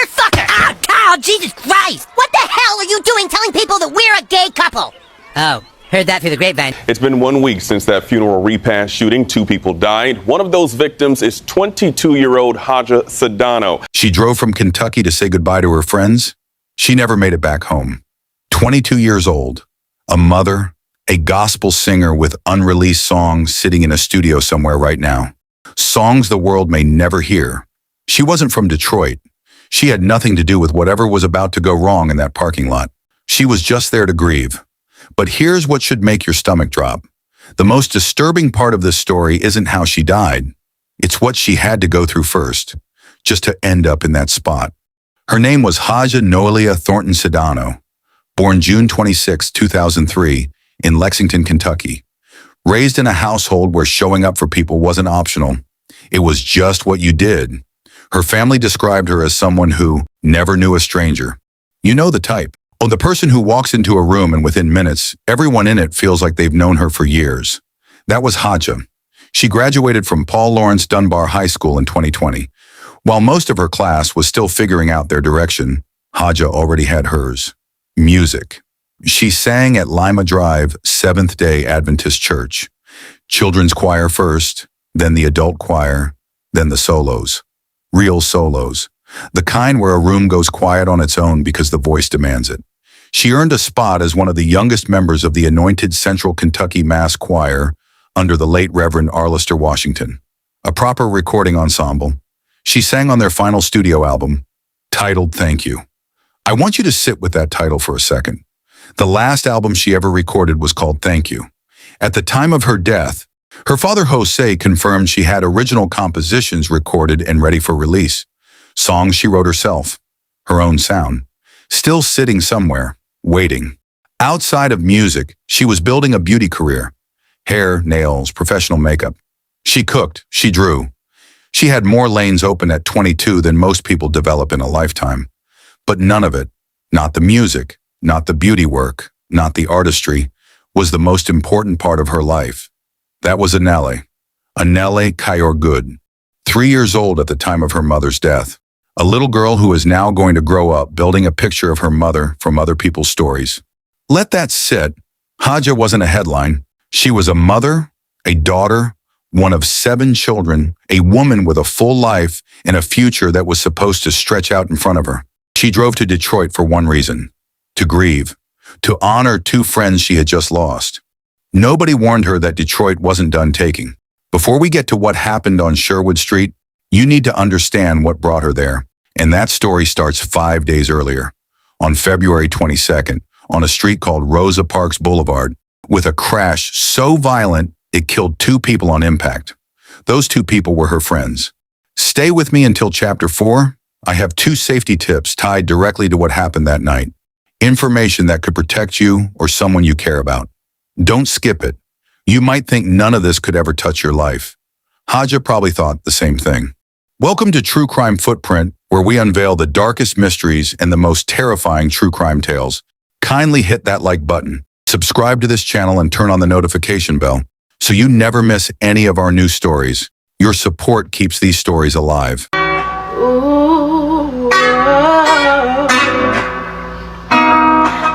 motherfucker! Ah, Carl, Jesus Christ! What the hell are you doing telling people that we're a gay couple? Oh, heard that through the grapevine. It's been 1 week since that funeral repass shooting. 2 people died. One of those victims is 22-year-old Haja Sedano. She drove from Kentucky to say goodbye to her friends. She never made it back home. 22 years old, a mother, a gospel singer with unreleased songs sitting in a studio somewhere right now. Songs the world may never hear. She wasn't from Detroit. She had nothing to do with whatever was about to go wrong in that parking lot. She was just there to grieve. But here's what should make your stomach drop. The most disturbing part of this story isn't how she died. It's what she had to go through first, just to end up in that spot. Her name was Haja Noelia Thornton-Cedano, born June 26, 2003, in Lexington, Kentucky. Raised in a household where showing up for people wasn't optional. It was just what you did. Her family described her as someone who never knew a stranger. You know the type. Oh, the person who walks into a room and within minutes, everyone in it feels like they've known her for years. That was Haja. She graduated from Paul Laurence Dunbar High School in 2020. While most of her class was still figuring out their direction, Haja already had hers. Music. She sang at Lima Drive Seventh-day Adventist Church. Children's choir first, then the adult choir, then the solos. Real solos. The kind where a room goes quiet on its own because the voice demands it. She earned a spot as one of the youngest members of the anointed Central Kentucky Mass Choir under the late Reverend Arlister Washington, a proper recording ensemble. She sang on their final studio album, titled Thank You. I want you to sit with that title for a second. The last album she ever recorded was called Thank You. At the time of her death, her father Jose confirmed she had original compositions recorded and ready for release. Songs she wrote herself, her own sound, still sitting somewhere, waiting. Outside of music, she was building a beauty career. Hair, nails, professional makeup. She cooked, she drew. She had more lanes open at 22 than most people develop in a lifetime. But none of it, not the music, not the beauty work, not the artistry, was the most important part of her life. That was Anele Kayorgood, 3 years old at the time of her mother's death. A little girl who is now going to grow up building a picture of her mother from other people's stories. Let that sit. Haja wasn't a headline. She was a mother, a daughter, one of 7 children, a woman with a full life and a future that was supposed to stretch out in front of her. She drove to Detroit for one reason, to grieve, to honor 2 friends she had just lost. Nobody warned her that Detroit wasn't done taking. Before we get to what happened on Sherwood Street, you need to understand what brought her there. And that story starts 5 days earlier, on February 22nd, on a street called Rosa Parks Boulevard, with a crash so violent it killed 2 people on impact. Those 2 people were her friends. Stay with me until chapter 4. I have 2 safety tips tied directly to what happened that night. Information that could protect you or someone you care about. Don't skip it. You might think none of this could ever touch your life. Haja probably thought the same thing. Welcome to True Crime Footprint, where we unveil the darkest mysteries and the most terrifying true crime tales. Kindly hit that like button, subscribe to this channel, and turn on the notification bell so you never miss any of our new stories. Your support keeps these stories alive. Ooh,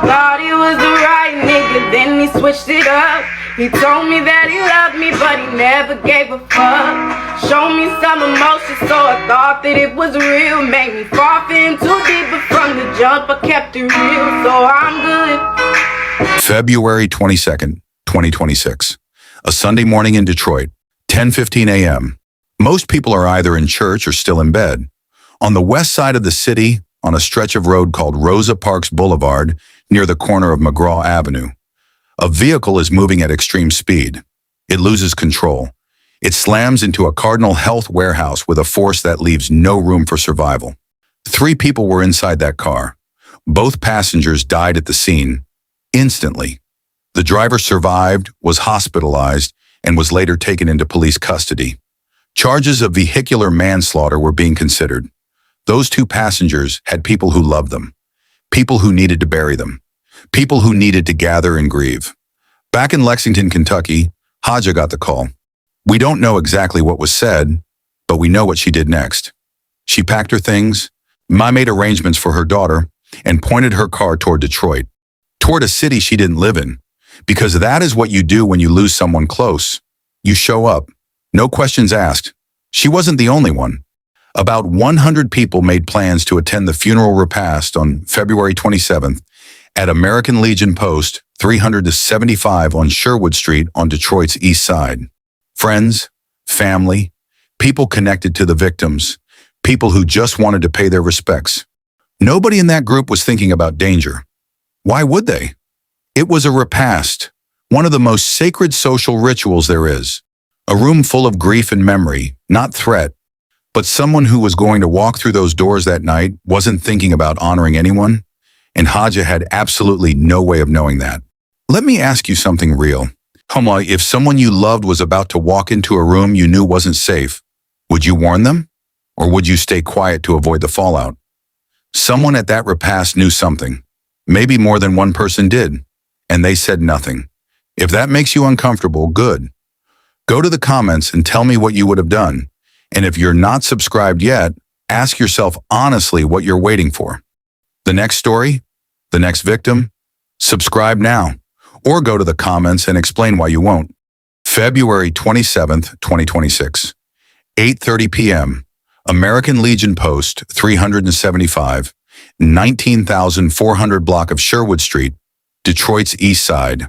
thought he was the right nigga, then he switched it up. He told me that he loved me, but he never gave a fuck. Showed me some emotion, so I thought that it was real. Made me fall in too deep, but from the jump I kept it real, so I'm good. February 22nd, 2026. A Sunday morning in Detroit, 10:15 a.m. Most people are either in church or still in bed. On the west side of the city, on a stretch of road called Rosa Parks Boulevard, near the corner of McGraw Avenue, a vehicle is moving at extreme speed. It loses control. It slams into a Cardinal Health warehouse with a force that leaves no room for survival. 3 people were inside that car. Both passengers died at the scene, instantly. The driver survived, was hospitalized, and was later taken into police custody. Charges of vehicular manslaughter were being considered. Those 2 passengers had people who loved them, people who needed to bury them, people who needed to gather and grieve. Back in Lexington, Kentucky, Haja got the call. We don't know exactly what was said, but we know what she did next. She packed her things, Ma made arrangements for her daughter and pointed her car toward Detroit, toward a city she didn't live in, because that is what you do when you lose someone close. You show up. No questions asked. She wasn't the only one. About 100 people made plans to attend the funeral repast on February 27th at American Legion Post 375 on Sherwood Street on Detroit's east side. Friends, family, people connected to the victims, people who just wanted to pay their respects. Nobody in that group was thinking about danger. Why would they? It was a repast, one of the most sacred social rituals there is. A room full of grief and memory, not threat. But someone who was going to walk through those doors that night wasn't thinking about honoring anyone, and Haja had absolutely no way of knowing that. Let me ask you something real. Homa, if someone you loved was about to walk into a room you knew wasn't safe, would you warn them? Or would you stay quiet to avoid the fallout? Someone at that repast knew something. Maybe more than one person did, and they said nothing. If that makes you uncomfortable, good. Go to the comments and tell me what you would have done. And if you're not subscribed yet, ask yourself honestly what you're waiting for. The next story? The next victim? Subscribe now, or go to the comments and explain why you won't. February 27th, 2026, 8:30 p.m., American Legion Post 375, 19,400 block of Sherwood Street, Detroit's east side.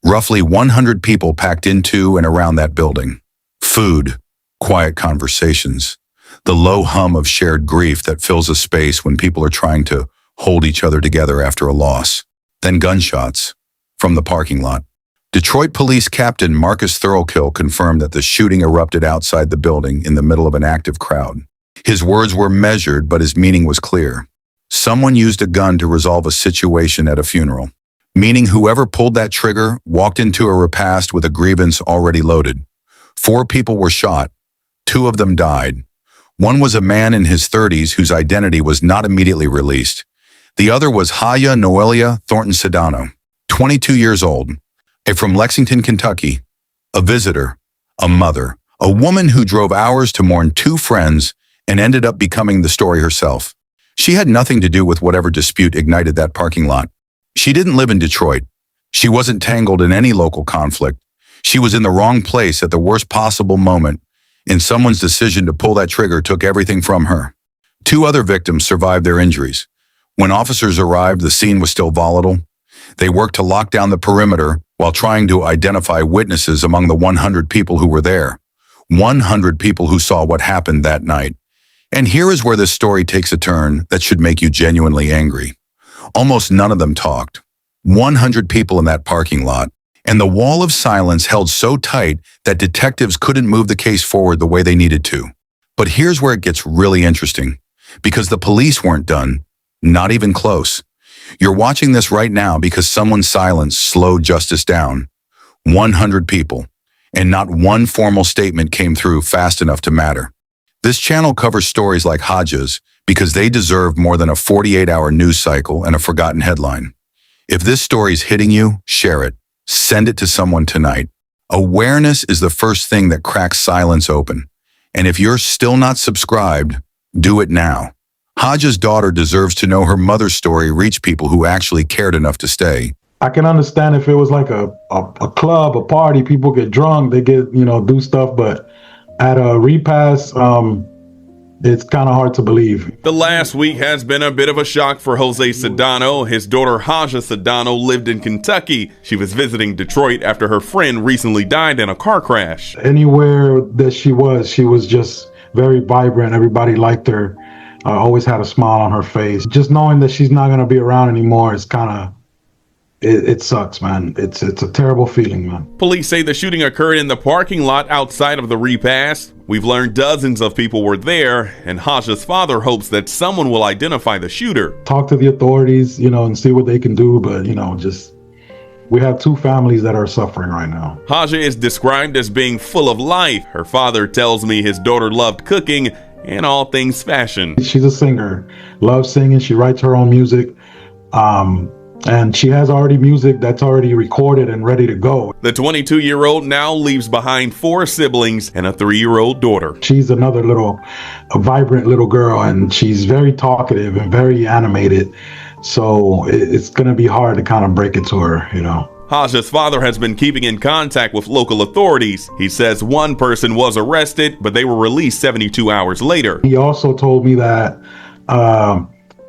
Roughly 100 people packed into and around that building. Food, quiet conversations, the low hum of shared grief that fills a space when people are trying to hold each other together after a loss. Then gunshots from the parking lot. Detroit Police Captain Marcus Thorokill confirmed that the shooting erupted outside the building in the middle of an active crowd. His words were measured, but his meaning was clear. Someone used a gun to resolve a situation at a funeral, meaning whoever pulled that trigger walked into a repast with a grievance already loaded. 4 people were shot. 2 of them died. One was a man in his 30s whose identity was not immediately released. The other was Haja Noelia Thornton-Cedano, 22 years old, from Lexington, Kentucky, a visitor, a mother, a woman who drove hours to mourn 2 friends and ended up becoming the story herself. She had nothing to do with whatever dispute ignited that parking lot. She didn't live in Detroit. She wasn't tangled in any local conflict. She was in the wrong place at the worst possible moment, and someone's decision to pull that trigger took everything from her. 2 other victims survived their injuries. When officers arrived, the scene was still volatile. They worked to lock down the perimeter while trying to identify witnesses among the 100 people who were there. 100 people who saw what happened that night. And here is where this story takes a turn that should make you genuinely angry. Almost none of them talked. 100 people in that parking lot, and the wall of silence held so tight that detectives couldn't move the case forward the way they needed to. But here's where it gets really interesting, because the police weren't done, not even close. You're watching this right now because someone's silence slowed justice down. 100 people, and not one formal statement came through fast enough to matter. This channel covers stories like Haja's because they deserve more than a 48-hour news cycle and a forgotten headline. If this story's hitting you, share it. Send it to someone tonight. Awareness is the first thing that cracks silence open. And if you're still not subscribed, do it now. Haja's daughter deserves to know her mother's story reached people who actually cared enough to stay. I can understand if it was like a club, a party, people get drunk, they get, do stuff, but at a repass, it's kind of hard to believe. The last week has been a bit of a shock for Haja Sedano. His daughter Haja Sedano lived in Kentucky. She was visiting Detroit after her friend recently died in a car crash. Anywhere that she was just very vibrant. Everybody liked her. Always had a smile on her face. Just knowing that she's not going to be around anymore is kind of, it sucks, man. It's a terrible feeling, man. Police say the shooting occurred in the parking lot outside of the repast. We've learned dozens of people were there, and Haja's father hopes that someone will identify the shooter. Talk to the authorities, and see what they can do, but, we have 2 families that are suffering right now. Haja is described as being full of life. Her father tells me his daughter loved cooking and all things fashion. She's a singer, loves singing. She writes her own music. And she has already music that's already recorded and ready to go. The 22-year-old now leaves behind 4 siblings and a 3-year-old daughter. She's another a vibrant little girl, and she's very talkative and very animated. So it's going to be hard to kind of break it to her, you know. Haja's father has been keeping in contact with local authorities. He says one person was arrested, but they were released 72 hours later. He also told me that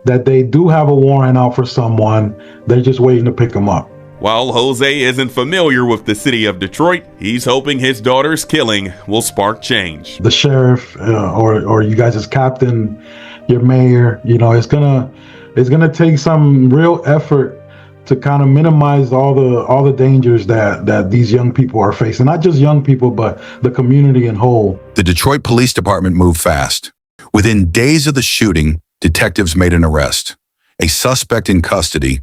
that they do have a warrant out for someone. They're just waiting to pick them up. While Jose isn't familiar with the city of Detroit, he's hoping his daughter's killing will spark change. The sheriff or you guys as captain, your mayor, you know, it's gonna take some real effort to kind of minimize all the dangers that these young people are facing. Not just young people, but the community in whole. The Detroit Police Department moved fast. Within days of the shooting, detectives made an arrest, a suspect in custody.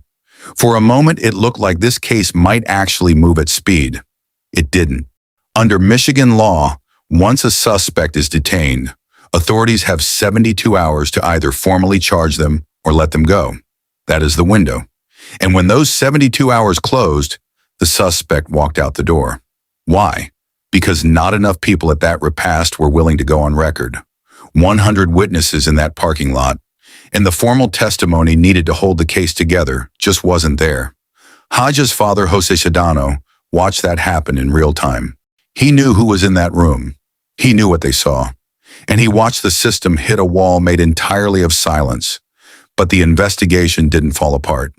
For a moment, it looked like this case might actually move at speed. It didn't. Under Michigan law, once a suspect is detained, authorities have 72 hours to either formally charge them or let them go. That is the window. And when those 72 hours closed, the suspect walked out the door. Why? Because not enough people at that repast were willing to go on record. 100 witnesses in that parking lot, and the formal testimony needed to hold the case together just wasn't there. Haja's father, Haja Sedano, watched that happen in real time. He knew who was in that room. He knew what they saw. And he watched the system hit a wall made entirely of silence. But the investigation didn't fall apart.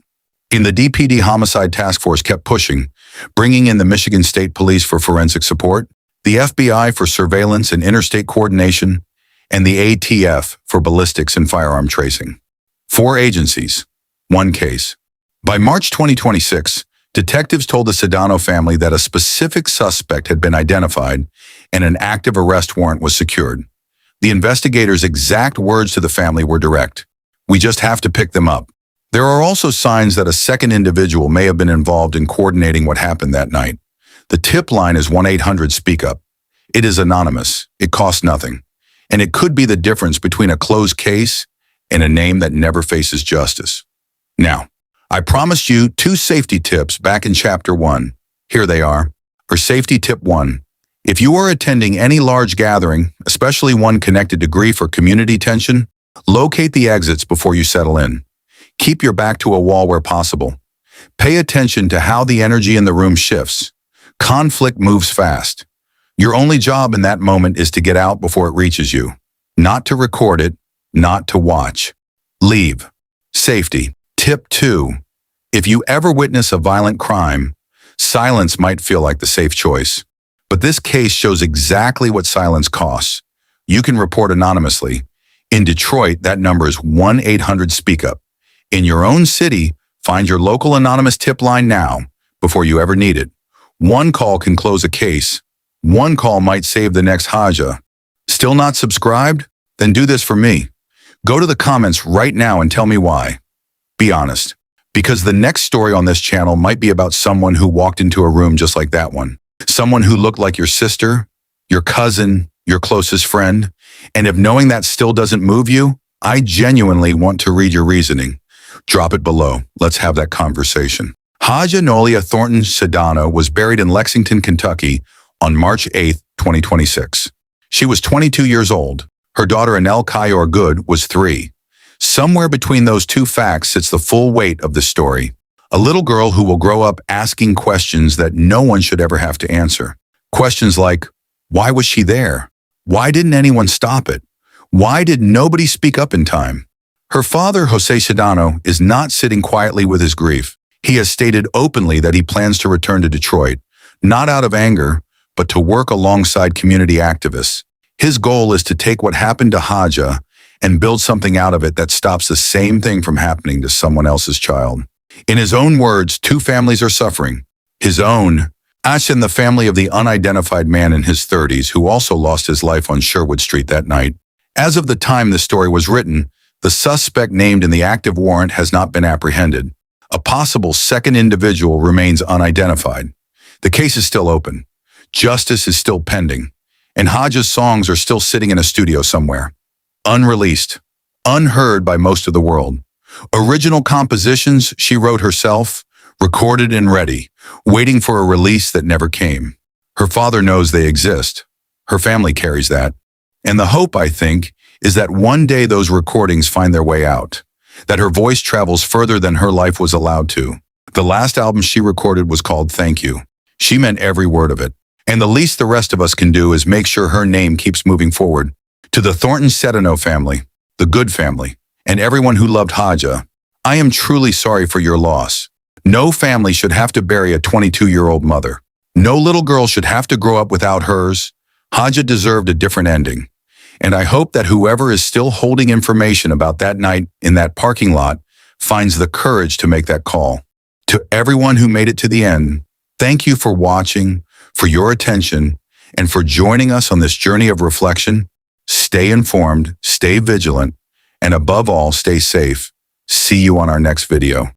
The DPD Homicide Task Force kept pushing, bringing in the Michigan State Police for forensic support, the FBI for surveillance and interstate coordination, and the ATF for ballistics and firearm tracing. 4 agencies, 1 case. By March 2026, detectives told the Sedano family that a specific suspect had been identified and an active arrest warrant was secured. The investigators' exact words to the family were direct. "We just have to pick them up." There are also signs that a second individual may have been involved in coordinating what happened that night. The tip line is 1-800-SPEAK-UP. It is anonymous. It costs nothing. And it could be the difference between a closed case and a name that never faces justice. Now, I promised you 2 safety tips back in Chapter 1. Here they are. For safety tip 1, if you are attending any large gathering, especially one connected to grief or community tension, locate the exits before you settle in. Keep your back to a wall where possible. Pay attention to how the energy in the room shifts. Conflict moves fast. Your only job in that moment is to get out before it reaches you. Not to record it, not to watch. Leave. Safety. Tip 2. If you ever witness a violent crime, silence might feel like the safe choice. But this case shows exactly what silence costs. You can report anonymously. In Detroit, that number is 1-800-SPEAK-UP. In your own city, find your local anonymous tip line now, before you ever need it. 1 call can close a case. 1 call might save the next Haja. Still not subscribed? Then do this for me. Go to the comments right now and tell me why. Be honest, because the next story on this channel might be about someone who walked into a room just like that one. Someone who looked like your sister, your cousin, your closest friend. And if knowing that still doesn't move you, I genuinely want to read your reasoning. Drop it below. Let's have that conversation. Haja Noelia Thornton-Cedano was buried in Lexington, Kentucky on March 8, 2026. She was 22 years old. Her daughter Anel Kayor Good was 3. Somewhere between those 2 facts sits the full weight of the story. A little girl who will grow up asking questions that no one should ever have to answer. Questions like, why was she there? Why didn't anyone stop it? Why did nobody speak up in time? Her father, Haja Sedano, is not sitting quietly with his grief. He has stated openly that he plans to return to Detroit, not out of anger, but to work alongside community activists. His goal is to take what happened to Haja and build something out of it that stops the same thing from happening to someone else's child. In his own words, 2 families are suffering. His own, and the family of the unidentified man in his 30s who also lost his life on Sherwood Street that night. As of the time this story was written, the suspect named in the active warrant has not been apprehended. A possible second individual remains unidentified. The case is still open. Justice is still pending. And Haja's songs are still sitting in a studio somewhere. Unreleased. Unheard by most of the world. Original compositions she wrote herself, recorded and ready, waiting for a release that never came. Her father knows they exist. Her family carries that. And the hope, I think, is that one day those recordings find their way out, that her voice travels further than her life was allowed to. The last album she recorded was called Thank You. She meant every word of it. And the least the rest of us can do is make sure her name keeps moving forward. To the Thornton-Cedano family, the Good family, and everyone who loved Haja, I am truly sorry for your loss. No family should have to bury a 22-year-old mother. No little girl should have to grow up without hers. Haja deserved a different ending. And I hope that whoever is still holding information about that night in that parking lot finds the courage to make that call. To everyone who made it to the end, thank you for watching, for your attention, and for joining us on this journey of reflection. Stay informed, stay vigilant, and above all, stay safe. See you on our next video.